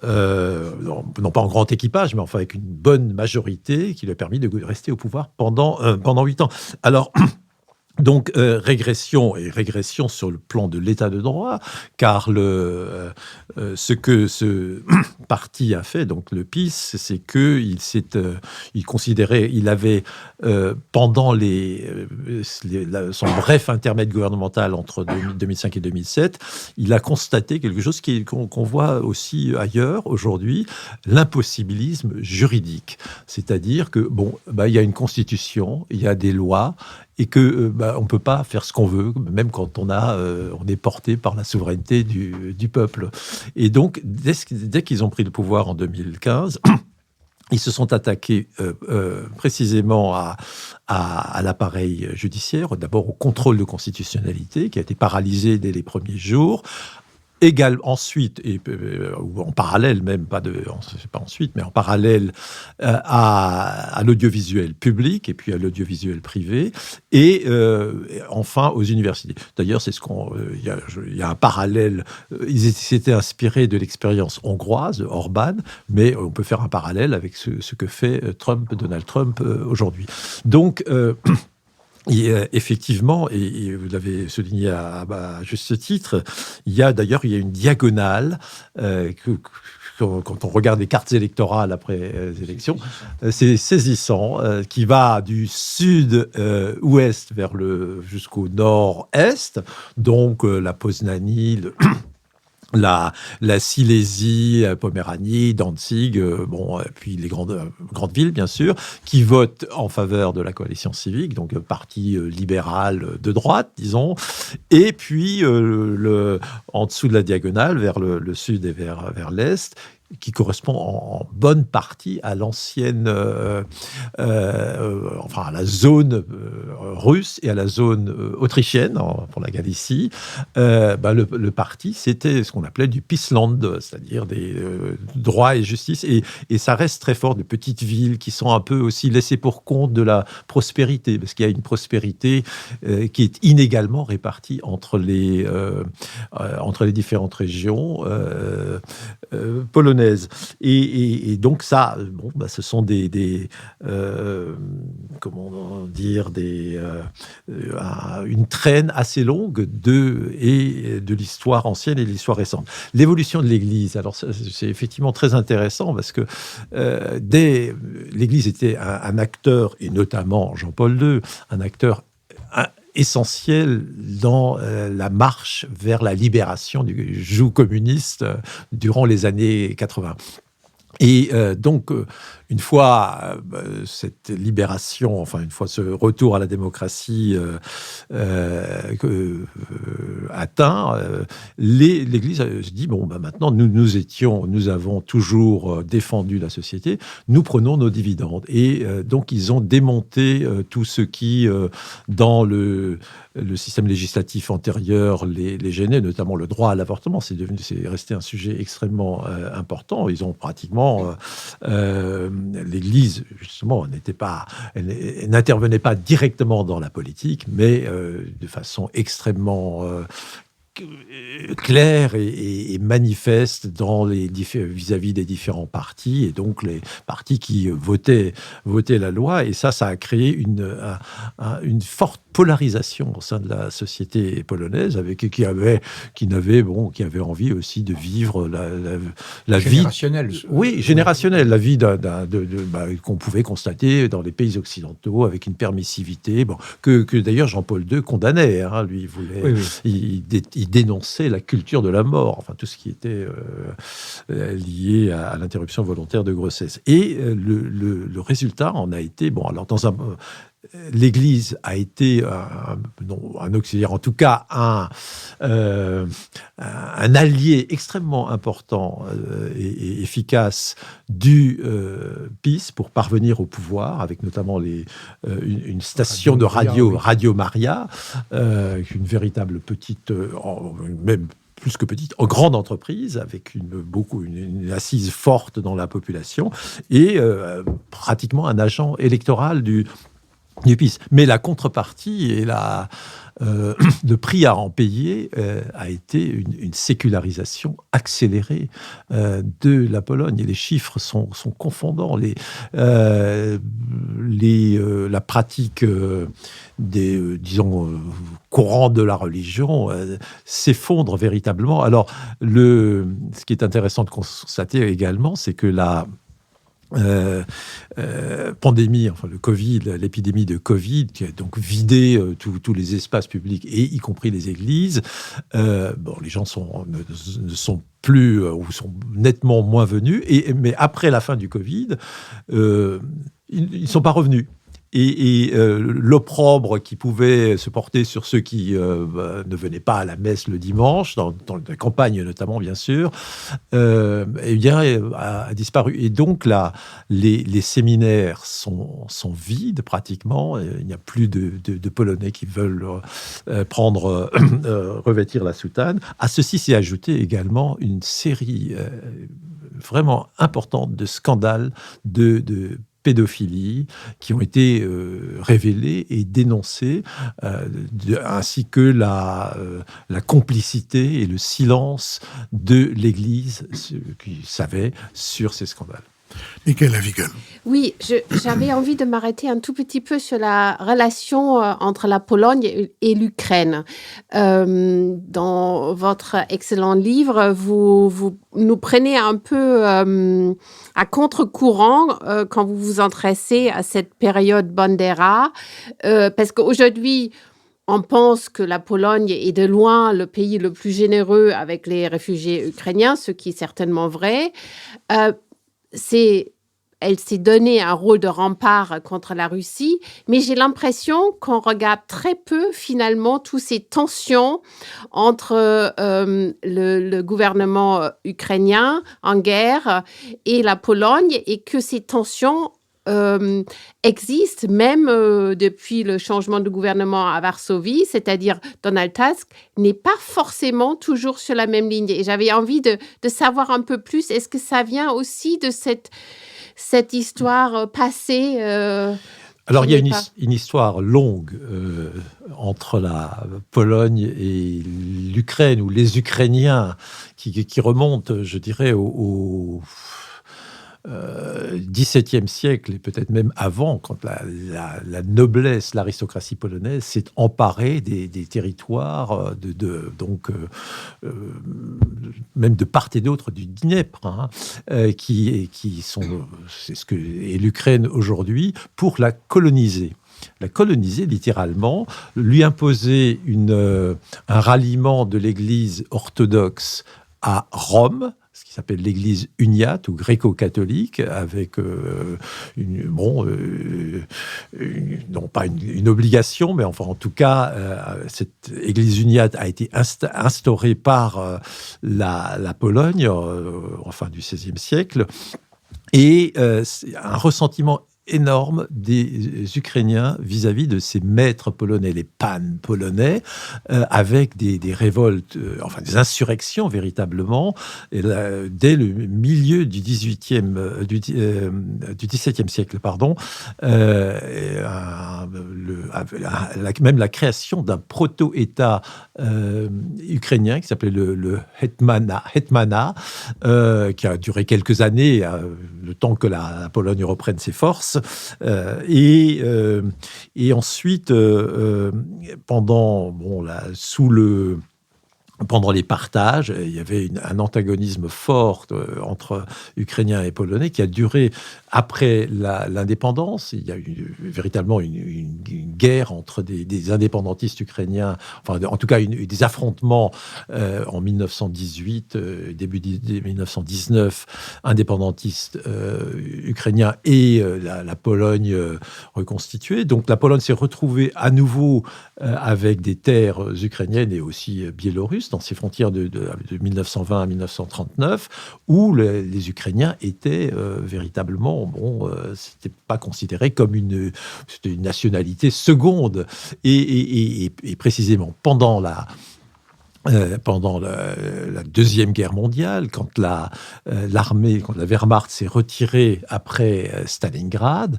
non pas en grand équipage, mais enfin avec une bonne majorité qui lui a permis de rester au pouvoir pendant 8 ans. Alors, donc, régression sur le plan de l'état de droit, car ce que ce parti a fait, donc le PiS, c'est qu'il considérait, il avait, pendant son bref intermède gouvernemental entre 2005 et 2007, il a constaté quelque chose qu'on voit aussi ailleurs aujourd'hui, l'impossibilisme juridique. C'est-à-dire que, il y a une constitution, il y a des lois, et que on peut pas faire ce qu'on veut, même quand on est porté par la souveraineté du peuple. Et donc, dès qu'ils ont pris le pouvoir en 2015, ils se sont attaqués précisément à l'appareil judiciaire, d'abord au contrôle de constitutionnalité, qui a été paralysé dès les premiers jours. Ensuite, ou en parallèle même, pas ensuite, mais en parallèle à l'audiovisuel public et puis à l'audiovisuel privé et enfin aux universités. D'ailleurs, c'est il y a un parallèle. Ils s'étaient inspirés de l'expérience hongroise, Orban, mais on peut faire un parallèle avec ce que fait Donald Trump aujourd'hui. Donc, effectivement, et vous l'avez souligné à juste titre, il y a une diagonale quand on regarde les cartes électorales après les élections, c'est saisissant, qui va du sud-ouest jusqu'au nord-est, donc la Poznanie, la Silésie, Poméranie, Danzig, puis les grandes villes, bien sûr, qui votent en faveur de la coalition civique, donc parti libéral de droite, disons, et puis en dessous de la diagonale, vers le sud et vers l'est, qui correspond en bonne partie à l'ancienne, à la zone russe et à la zone autrichienne, pour la Galicie. Le parti, c'était ce qu'on appelait du Peaceland, c'est-à-dire des droits et justice. Et ça reste très fort, de petites villes qui sont un peu aussi laissées pour compte de la prospérité, parce qu'il y a une prospérité qui est inégalement répartie entre les différentes régions polonaises. Et donc ça, ce sont une traîne assez longue de l'histoire ancienne et de l'histoire récente. L'évolution de l'Église, alors c'est effectivement très intéressant parce que l'Église était un acteur, et notamment Jean-Paul II, un acteur essentiel dans la marche vers la libération du joug communiste durant les années 80. Et donc, une fois cette libération, une fois ce retour à la démocratie atteint, l'Église se dit, maintenant, nous avons toujours défendu la société, nous prenons nos dividendes. Et donc, ils ont démonté tout ce qui, dans le système législatif antérieur, les gênait, notamment le droit à l'avortement. C'est resté un sujet extrêmement important. Ils ont pratiquement... l'Église, justement, elle n'intervenait pas directement dans la politique, mais de façon extrêmement claire et manifeste vis-à-vis des différents partis, et donc les partis qui votaient la loi. Et ça a créé une forte polarisation au sein de la société polonaise, qui avait envie aussi de vivre la vie générationnelle. Oui, générationnelle, la vie qu'on pouvait constater dans les pays occidentaux, avec une permissivité, que d'ailleurs Jean-Paul II condamnait. Lui, il voulait, il dénonçait la culture de la mort, tout ce qui était lié à l'interruption volontaire de grossesse. Et le résultat en a été, l'Église a été un auxiliaire, en tout cas un allié extrêmement important et efficace du PiS pour parvenir au pouvoir, avec notamment une station de radio, Radio Maria, une véritable petite, même plus que petite, en grande entreprise, avec une assise forte dans la population, et pratiquement un agent électoral du PiS. Mais la contrepartie et le prix à en payer a été une sécularisation accélérée de la Pologne. Et les chiffres sont confondants. La pratique courants de la religion s'effondre véritablement. Alors, ce qui est intéressant de constater également, c'est que la pandémie, le Covid, l'épidémie de Covid, qui a donc vidé tous les espaces publics, et y compris les églises, les gens ne sont plus, ou sont nettement moins venus, mais après la fin du Covid, ils ne sont pas revenus. Et l'opprobre qui pouvait se porter sur ceux qui ne venaient pas à la messe le dimanche, dans la campagne notamment, bien sûr, a disparu. Et donc, là, les séminaires sont vides, pratiquement. Il n'y a plus de Polonais qui veulent revêtir la soutane. À ceci s'est ajouté également une série vraiment importante de scandales de pédophilie qui ont été révélés et dénoncés, ainsi que la complicité et le silence de l'Église qui savait sur ces scandales. Michaela Wiegel. Oui, j'avais envie de m'arrêter un tout petit peu sur la relation entre la Pologne et l'Ukraine. Dans votre excellent livre, vous nous prenez un peu à contre-courant quand vous vous intéressez à cette période Bandera, parce qu'aujourd'hui, on pense que la Pologne est de loin le pays le plus généreux avec les réfugiés ukrainiens, ce qui est certainement vrai. C'est elle s'est donné un rôle de rempart contre la Russie, mais j'ai l'impression qu'on regarde très peu finalement toutes ces tensions entre le gouvernement ukrainien en guerre et la Pologne, et que ces tensions existent même depuis le changement de gouvernement à Varsovie, c'est-à-dire Donald Tusk n'est pas forcément toujours sur la même ligne. Et j'avais envie de savoir un peu plus, est-ce que ça vient aussi de cette histoire passée Alors, il y a une histoire longue entre la Pologne et l'Ukraine, ou les Ukrainiens, qui remonte, je dirais, au XVIIe siècle, et peut-être même avant, quand la noblesse, l'aristocratie polonaise s'est emparée des territoires, même de part et d'autre du Dniepr, qui sont, c'est ce que est l'Ukraine aujourd'hui, pour la coloniser. La coloniser littéralement, lui imposer un ralliement de l'Église orthodoxe à Rome, ce qui s'appelle l'Église uniate ou gréco-catholique, avec non pas une obligation, mais enfin en tout cas, cette Église uniate a été instaurée par la Pologne, fin du XVIe siècle, et un ressentiment énorme des Ukrainiens vis-à-vis de ces maîtres polonais, les pans polonais, avec des révoltes, des insurrections véritablement. Et là, dès le milieu du XVIIe siècle, même la création d'un proto-État ukrainien qui s'appelait le Hetmana, qui a duré quelques années, le temps que la Pologne reprenne ses forces. Et ensuite, pendant les partages, il y avait un antagonisme fort entre Ukrainiens et Polonais qui a duré après l'indépendance. Il y a eu véritablement une guerre entre des indépendantistes ukrainiens, en tout cas des affrontements en 1918, début 1919, indépendantistes ukrainiens et la Pologne reconstituée. Donc la Pologne s'est retrouvée à nouveau avec des terres ukrainiennes et aussi biélorusses, dans ses frontières de 1920 à 1939, où les Ukrainiens étaient véritablement, c'était pas considéré comme une nationalité seconde. Et précisément pendant la Deuxième Guerre mondiale, quand la Wehrmacht s'est retirée après Stalingrad,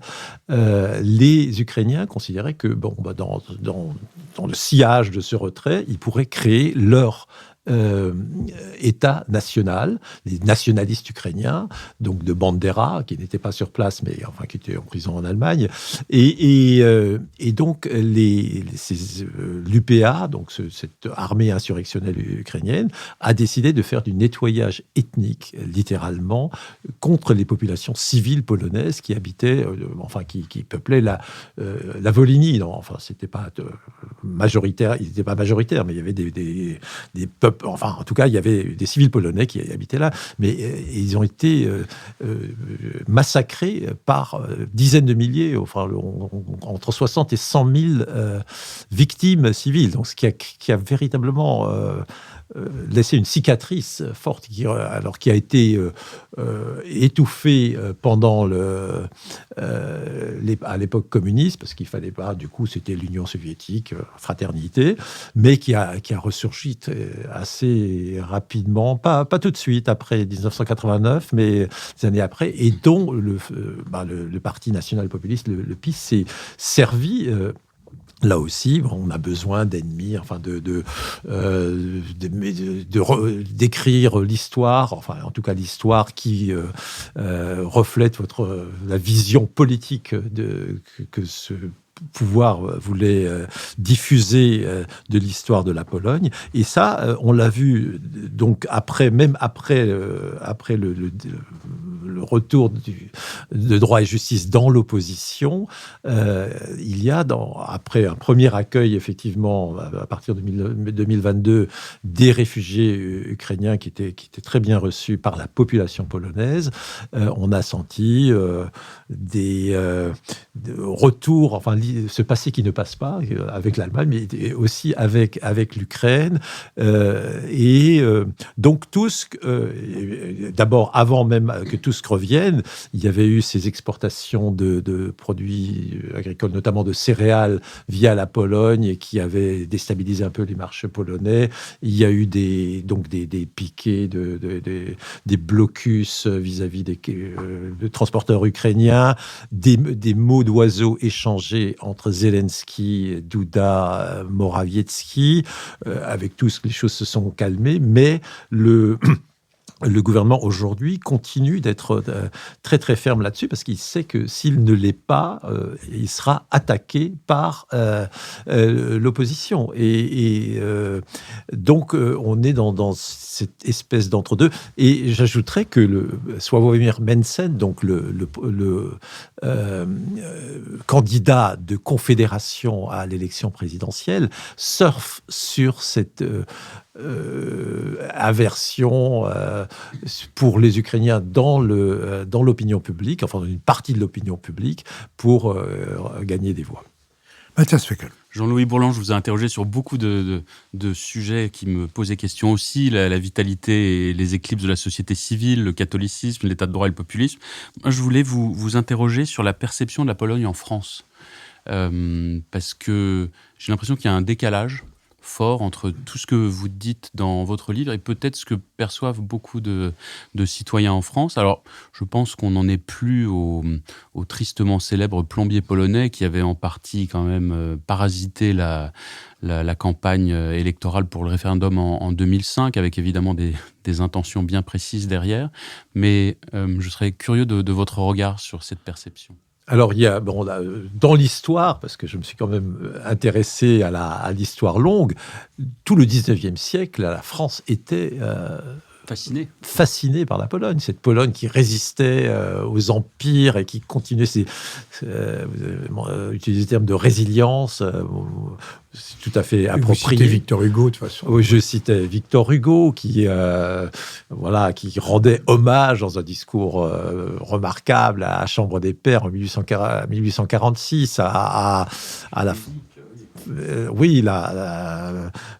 les Ukrainiens considéraient que dans le sillage de ce retrait, ils pourraient créer leur État national, les nationalistes ukrainiens, donc de Bandera, qui n'était pas sur place, mais qui était en prison en Allemagne, et donc l'UPA, donc cette armée insurrectionnelle ukrainienne, a décidé de faire du nettoyage ethnique, littéralement, contre les populations civiles polonaises qui habitaient, qui peuplaient la Volhynie. C'était pas majoritaire, ils n'étaient pas majoritaires, mais il y avait des peuples. En tout cas, il y avait des civils polonais qui habitaient là, mais ils ont été massacrés par dizaines de milliers, entre 60 et 100 000 victimes civiles. Donc, ce qui a véritablement laissé une cicatrice forte, qui a été étouffée pendant à l'époque communiste, parce qu'il fallait pas, du coup, c'était l'Union soviétique, fraternité, mais qui a ressurgi assez rapidement, pas tout de suite après 1989, mais des années après, et dont le Parti national populiste, le PiS, s'est servi. Là aussi, on a besoin d'ennemis, d'écrire l'histoire, en tout cas l'histoire qui reflète la vision politique que ce pouvoir voulait diffuser de l'histoire de la Pologne. Et ça, on l'a vu donc après le le retour de droit et justice dans l'opposition, il y a, après un premier accueil, effectivement, à partir de 2022, des réfugiés ukrainiens qui étaient très bien reçus par la population polonaise, on a senti des retours, enfin, ce passé qui ne passe pas avec l'Allemagne, mais aussi avec l'Ukraine. Donc Tusk, d'abord, avant même que Tusk revienne, il y avait eu ces exportations de produits agricoles, notamment de céréales, via la Pologne, qui avaient déstabilisé un peu les marchés polonais. Il y a eu des piquets, des blocus vis-à-vis des transporteurs ukrainiens, des mots d'oiseaux échangés entre Zelensky, Duda, Morawiecki. Avec Tusk, les choses se sont calmées, mais le gouvernement aujourd'hui continue d'être très très ferme là-dessus parce qu'il sait que s'il ne l'est pas, il sera attaqué par l'opposition. Donc on est dans cette espèce d'entre-deux. Et j'ajouterais que Sławomir Mencen, donc le candidat de Confédération à l'élection présidentielle, surfe sur cette aversion pour les Ukrainiens dans l'opinion publique, enfin dans une partie de l'opinion publique, pour gagner des voix. Mathias Fekl. Jean-Louis Bourlange, je vous ai interrogé sur beaucoup de sujets qui me posaient question aussi, la vitalité et les éclipses de la société civile, le catholicisme, l'état de droit et le populisme. Moi, je voulais vous interroger sur la perception de la Pologne en France. Parce que j'ai l'impression qu'il y a un décalage fort entre tout ce que vous dites dans votre livre et peut-être ce que perçoivent beaucoup de citoyens en France. Alors, je pense qu'on n'en est plus au tristement célèbre plombier polonais qui avait en partie quand même parasité la campagne électorale pour le référendum en 2005, avec évidemment des intentions bien précises derrière. Mais je serais curieux de votre regard sur cette perception. Alors, il y a, dans l'histoire, parce que je me suis quand même intéressé à l'histoire longue, tout le 19e siècle, la France était fascinée par la Pologne. Cette Pologne qui résistait aux empires et qui continuait utiliser le terme de résilience, c'est tout à fait approprié. Vous citez Victor Hugo, de toute façon. Oui, je citais Victor Hugo, qui rendait hommage dans un discours remarquable à la Chambre des Pairs en 1846 à la... Oui,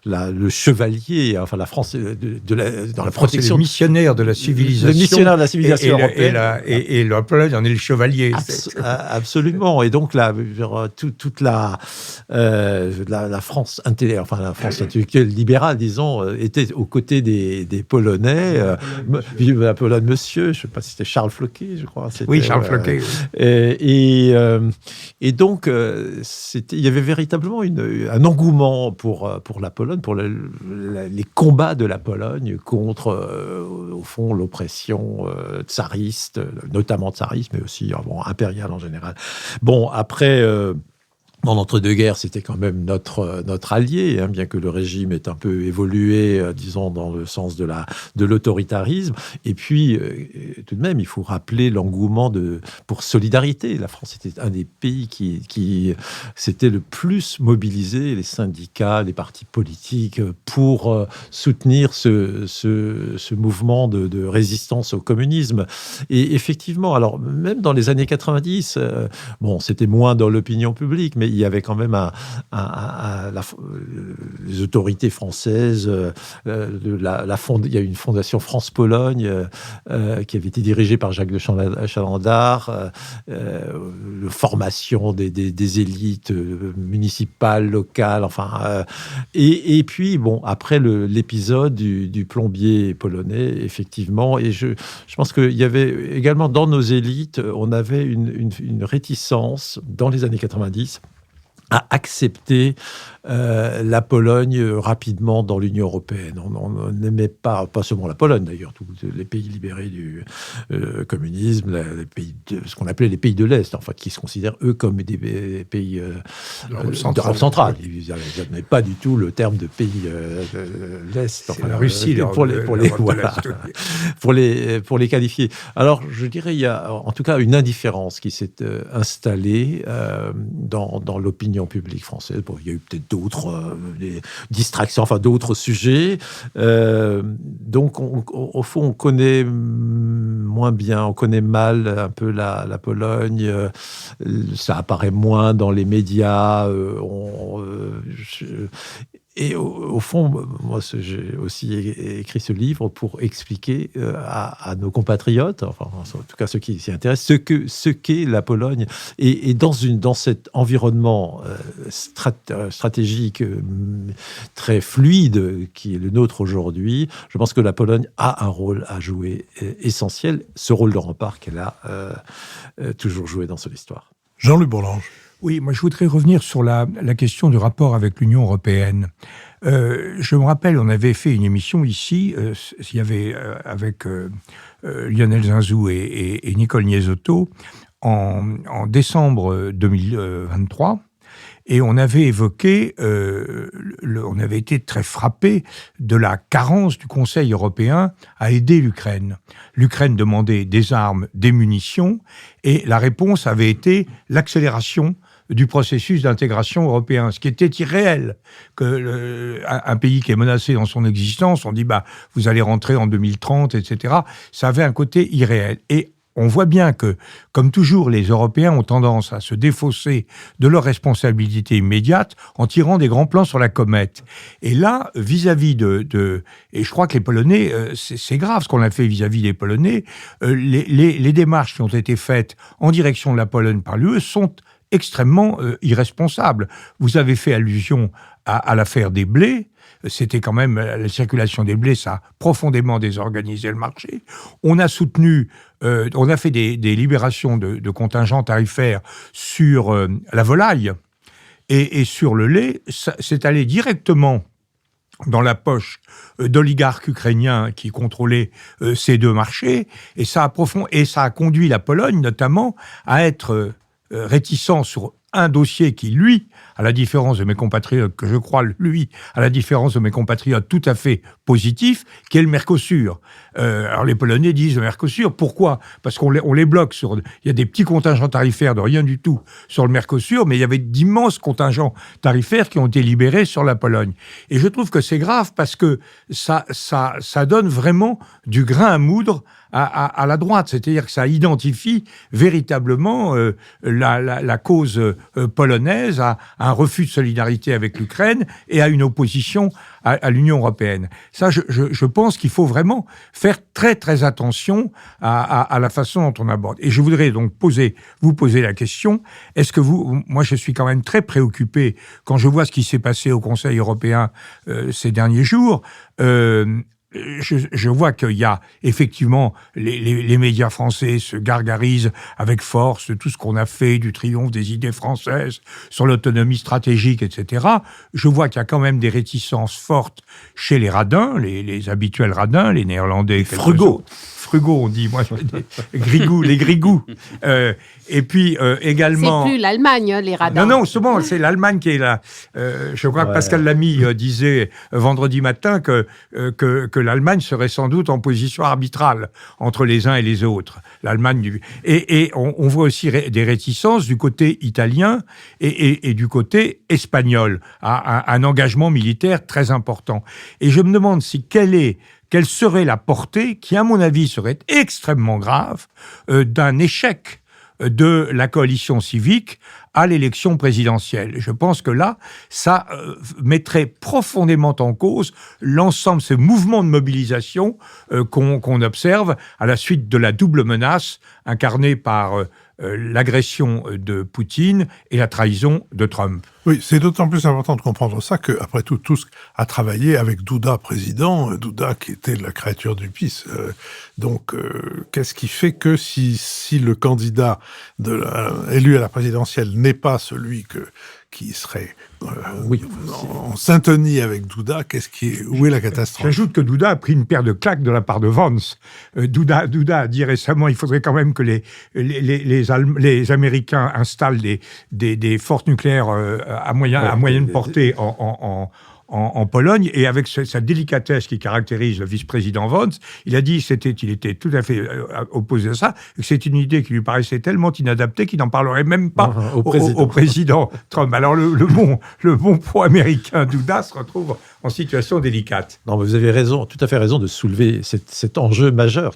le chevalier, enfin la France dans la protection. Le missionnaire de la civilisation. Le missionnaire de la civilisation européenne. Et la Pologne en est le chevalier. Absolument. Et donc toute la France intellectuelle libérale, disons, était aux côtés des Polonais. Vive la Pologne, monsieur. Je ne sais pas si c'était Charles Floquet, je crois. Oui, Charles Floquet. Et donc, il y avait véritablement un engouement pour la Pologne, pour les combats de la Pologne contre, au fond, l'oppression tsariste, notamment tsariste, mais aussi impériale en général. Bon, après... Dans l'entre-deux-guerres, c'était quand même notre allié, bien que le régime ait un peu évolué, disons, dans le sens de l'autoritarisme. Et puis, tout de même, il faut rappeler l'engouement pour Solidarité. La France était un des pays qui s'était le plus mobilisé, les syndicats, les partis politiques, pour soutenir ce mouvement de résistance au communisme. Et effectivement, alors, même dans les années 90, c'était moins dans l'opinion publique, mais il y avait quand même les autorités françaises, il y a eu une fondation France-Pologne qui avait été dirigée par Jacques de Chalandard, la formation des élites municipales, locales, et puis après l'épisode du plombier polonais, effectivement, et je pense qu'il y avait également dans nos élites, on avait une réticence dans les années 90 à accepter la Pologne rapidement dans l'Union européenne. On n'aimait pas seulement la Pologne d'ailleurs, tous les pays libérés du communisme, les pays ce qu'on appelait les pays de l'Est, enfin qui se considèrent eux comme des pays d'Europe centrale. Ils n'aimaient pas du tout le terme de pays de l'Est. Enfin, la Russie, pour les qualifier. Alors je dirais il y a en tout cas une indifférence qui s'est installée dans l'opinion publique française. Bon, il y a eu peut-être d'autres distractions, enfin d'autres sujets. Donc, au fond, on connaît moins bien, on connaît mal un peu la Pologne. Ça apparaît moins dans les médias. Et au fond, moi, j'ai aussi écrit ce livre pour expliquer à nos compatriotes, enfin, en tout cas ceux qui s'y intéressent, ce qu'est la Pologne. Et dans cet environnement stratégique très fluide qui est le nôtre aujourd'hui, je pense que la Pologne a un rôle à jouer essentiel, ce rôle de rempart qu'elle a toujours joué dans son histoire. Jean-Luc Bourlange. Oui, moi je voudrais revenir sur la question du rapport avec l'Union européenne. Je me rappelle, on avait fait une émission ici, il y avait avec Lionel Zinzou et Nicole Niesotto en décembre 2023. Et on avait évoqué, on avait été très frappé de la carence du Conseil européen à aider l'Ukraine. L'Ukraine demandait des armes, des munitions, et la réponse avait été l'accélération du processus d'intégration européen, ce qui était irréel. Un pays qui est menacé dans son existence, on dit vous allez rentrer en 2030, etc. Ça avait un côté irréel. Et on voit bien que, comme toujours, les Européens ont tendance à se défausser de leurs responsabilités immédiates en tirant des grands plans sur la comète. Et là, vis-à-vis et je crois que les Polonais, c'est grave ce qu'on a fait vis-à-vis des Polonais, les démarches qui ont été faites en direction de la Pologne par l'UE sont extrêmement irresponsables. Vous avez fait allusion à l'affaire des blés. C'était quand même la circulation des blés, ça a profondément désorganisé le marché. On a soutenu, on a fait des libérations de contingents tarifaires sur la volaille et sur le lait. C'est allé directement dans la poche d'oligarques ukrainiens qui contrôlaient ces deux marchés, et ça a conduit la Pologne notamment à être réticent sur un dossier qui, lui, à la différence de mes compatriotes, que je crois, lui, à la différence de mes compatriotes tout à fait positif, qui est le Mercosur. Alors les Polonais disent le Mercosur, pourquoi ? Parce qu'on les bloque sur... Il y a des petits contingents tarifaires de rien du tout sur le Mercosur, mais il y avait d'immenses contingents tarifaires qui ont été libérés sur la Pologne. Et je trouve que c'est grave parce que ça donne vraiment du grain à moudre à la droite, c'est-à-dire que ça identifie véritablement la cause polonaise à un refus de solidarité avec l'Ukraine et à une opposition à l'Union européenne. Ça, je pense qu'il faut vraiment faire très très attention à la façon dont on aborde. Et je voudrais donc vous poser la question, est-ce que moi je suis quand même très préoccupé quand je vois ce qui s'est passé au Conseil européen ces derniers jours. Je vois qu'il y a effectivement les médias français se gargarisent avec force de tout ce qu'on a fait, du triomphe des idées françaises sur l'autonomie stratégique, etc. Je vois qu'il y a quand même des réticences fortes chez les radins, les habituels radins, les Néerlandais, frugaux, on dit, moi, les grigous. Et puis également... C'est plus l'Allemagne, les radins. Non, c'est l'Allemagne qui est là. Je crois que Pascal Lamy disait vendredi matin que l'Allemagne serait sans doute en position arbitrale entre les uns et les autres. L'Allemagne et on voit aussi des réticences du côté italien et du côté espagnol à un engagement militaire très important. Et je me demande quelle serait la portée, qui à mon avis serait extrêmement grave, d'un échec de la coalition civique à l'élection présidentielle. Je pense que là, ça mettrait profondément en cause l'ensemble de ces mouvements de mobilisation qu'on observe à la suite de la double menace incarnée par l'agression de Poutine et la trahison de Trump. Oui, c'est d'autant plus important de comprendre ça qu'après tout, Tusk a travaillé avec Duda président, Duda qui était la créature du PiS. Donc, qu'est-ce qui fait que si le candidat élu à la présidentielle n'est pas celui qui serait en syntonie avec Douda, où est la catastrophe? J'ajoute que Douda a pris une paire de claques de la part de Vance. Douda a dit récemment il faudrait quand même que les Américains installent des forces nucléaires à moyenne portée en Pologne, et avec sa délicatesse qui caractérise le vice-président Vance, il a dit il était tout à fait opposé à ça, et que c'est une idée qui lui paraissait tellement inadaptée qu'il n'en parlerait même pas au président Trump. Alors le bon pro-américain Douda se retrouve en situation délicate. Non, mais vous avez raison, tout à fait raison de soulever cet enjeu majeur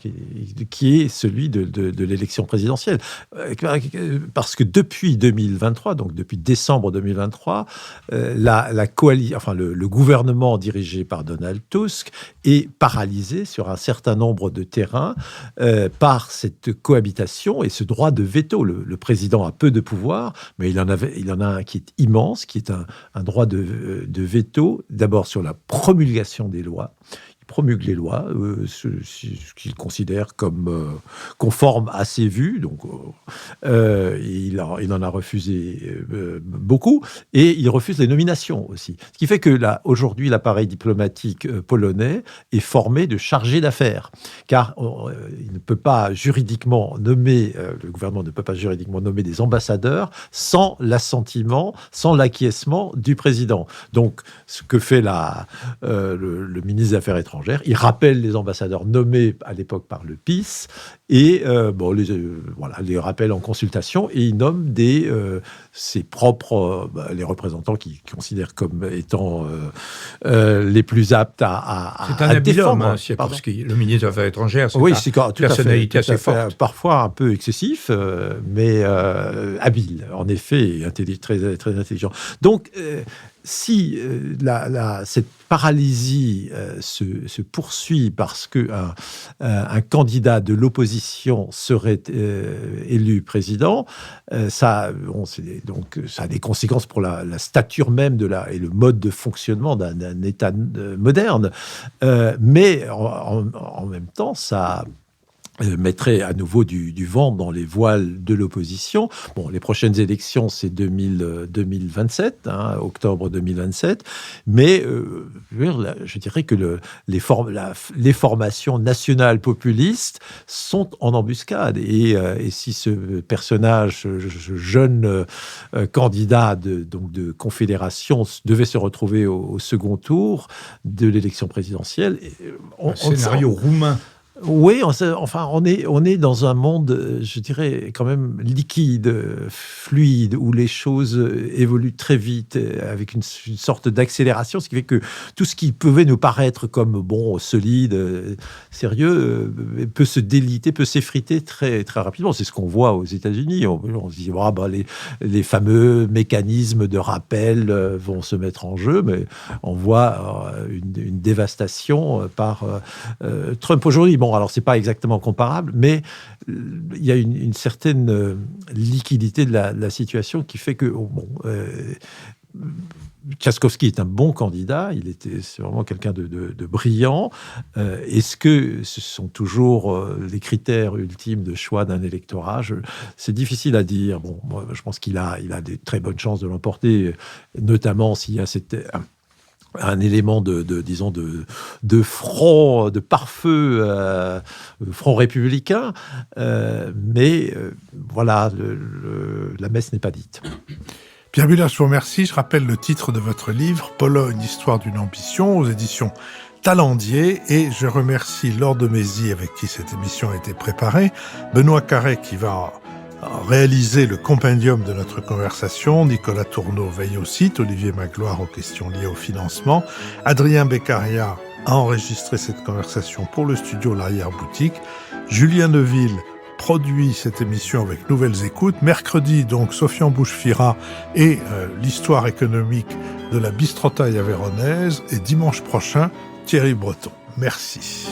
qui est celui de l'élection présidentielle. Parce que depuis 2023, donc depuis décembre 2023, la coalition, enfin le gouvernement dirigé par Donald Tusk est paralysé sur un certain nombre de terrains par cette cohabitation et ce droit de veto. Le président a peu de pouvoir, mais il en a un qui est immense, qui est un droit de veto, d'abord sur la promulgation des lois. Il promulgue les lois, ce qu'il considère comme conforme à ses vues. Donc, il en a refusé beaucoup, et il refuse les nominations aussi. Ce qui fait que aujourd'hui, l'appareil diplomatique polonais est formé de chargés d'affaires, car il ne peut pas juridiquement nommer, le gouvernement ne peut pas juridiquement nommer des ambassadeurs sans l'assentiment, sans l'acquiescement du président. Donc, ce que fait le ministre des Affaires étrangères, il rappelle les ambassadeurs nommés à l'époque par le PiS, et les rappelle en consultation, et il nomme ses propres les représentants qu'il considère comme étant les plus aptes à c'est un habile homme, défendre. Siekierski, le ministre des Affaires étrangères, c'est une personnalité assez forte. Parfois un peu excessif, mais habile, en effet, et très, très intelligent. Donc, si cette paralysie se poursuit parce qu'un candidat de l'opposition serait élu président, ça a des conséquences pour la stature même et le mode de fonctionnement d'un État moderne. Mais en même temps, ça mettrait à nouveau du vent dans les voiles de l'opposition. Bon, les prochaines élections, c'est 2027, octobre 2027, mais je dirais que les formations nationales populistes sont en embuscade, et si ce personnage, ce jeune candidat de confédération devait se retrouver au second tour de l'élection présidentielle, un scénario roumain. Oui, on est dans un monde, je dirais, quand même liquide, fluide, où les choses évoluent très vite, avec une sorte d'accélération, ce qui fait que tout ce qui pouvait nous paraître comme solide, sérieux, peut se déliter, peut s'effriter très, très rapidement. C'est ce qu'on voit aux États-Unis. On se dit, les fameux mécanismes de rappel vont se mettre en jeu, mais on voit une dévastation par Trump aujourd'hui. Bon, alors c'est pas exactement comparable, mais il y a une certaine liquidité de la situation qui fait que Trzaskowski est un bon candidat, c'est vraiment quelqu'un de brillant. Est-ce que ce sont toujours les critères ultimes de choix d'un électorat? C'est difficile à dire. Bon, moi, je pense qu'il a des très bonnes chances de l'emporter, notamment s'il y a un élément de front, de pare-feu, front républicain, mais voilà, la messe n'est pas dite. Pierre Müller, je vous remercie. Je rappelle le titre de votre livre, Pologne, histoire d'une ambition, aux éditions Talendier, et je remercie Laure de Mézy, avec qui cette émission a été préparée, Benoît Carré, qui va réaliser le compendium de notre conversation, Nicolas Tourneau veille au site, Olivier Magloire aux questions liées au financement, Adrien Beccaria a enregistré cette conversation pour le studio L'Arrière-Boutique, Julien Neuville produit cette émission avec Nouvelles Écoutes. Mercredi, donc, Sofiane Bouchefira et l'histoire économique de la bistrotaille avéronaise, et dimanche prochain, Thierry Breton. Merci.